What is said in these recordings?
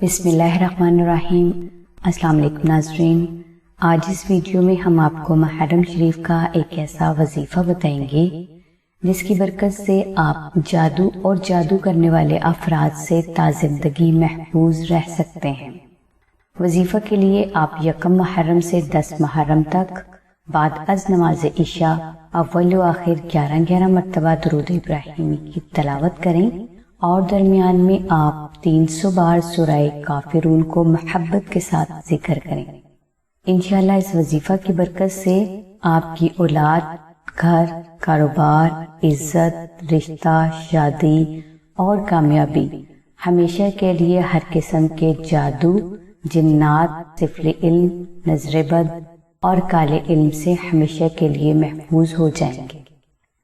بسم اللہ الرحمن الرحیم۔ السلام علیکم ناظرین، آج اس ویڈیو میں ہم آپ کو محرم شریف کا ایک ایسا وظیفہ بتائیں گے جس کی برکت سے آپ جادو اور جادو کرنے والے افراد سے تا زندگی محفوظ رہ سکتے ہیں۔ وظیفہ کے لیے آپ یکم محرم سے 10 محرم تک بعد از نماز عشاء اول و آخر 11 مرتبہ درود ابراہیمی کی تلاوت کریں اور درمیان میں آپ 300 بار سورہ کافرون کو محبت کے ساتھ ذکر کریں۔ انشاءاللہ اس وظیفہ کی برکت سے آپ کی اولاد، گھر، کاروبار، عزت، رشتہ، شادی اور کامیابی ہمیشہ کے لیے ہر قسم کے جادو، جنات، سفل علم، نظر بد اور کالے علم سے ہمیشہ کے لیے محفوظ ہو جائیں گے۔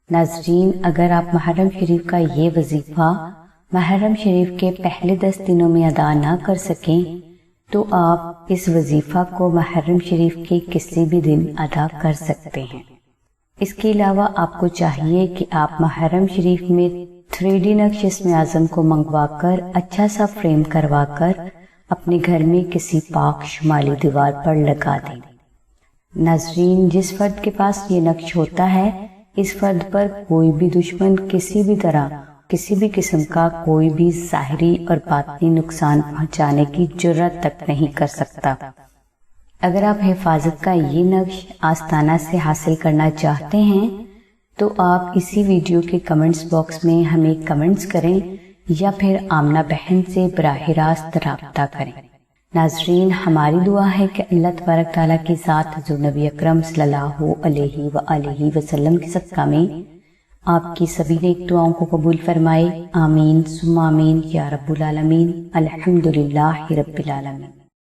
ناظرین، اگر آپ محرم شریف کا یہ وظیفہ محرم شریف کے پہلے 10 دنوں میں ادا نہ کر سکیں تو آپ اس وظیفہ کو محرم شریف کے کسی بھی دن ادا کر سکتے ہیں۔ اس کے علاوہ آپ کو چاہیے کہ آپ محرم شریف میں 3D نقش اسم اعظم کو منگوا کر اچھا سا فریم کروا کر اپنے گھر میں کسی پاک شمالی دیوار پر لگا دیں۔ ناظرین، جس فرد کے پاس یہ نقش ہوتا ہے اس فرد پر کوئی بھی دشمن کسی بھی طرح کسی بھی قسم کا کوئی بھی ظاہری اور باطنی نقصان پہنچانے کی جرات تک نہیں کر سکتا۔ اگر آپ حفاظت کا یہ نقش آستانہ سے حاصل کرنا چاہتے ہیں تو آپ اسی ویڈیو کے کمنٹس باکس میں ہمیں کمنٹس کریں یا پھر آمنہ بہن سے براہ راست رابطہ کریں۔ ناظرین، ہماری دعا ہے کہ اللہ تبارک تعالیٰ کی ذات حضور نبی اکرم صلی اللہ علیہ وآلہ وسلم کے صدقہ میں آپ کی سبھی نیک دعاؤں کو قبول فرمائے۔ آمین ثم آمین یا رب العالمین۔ الحمدللہ رب العالمین۔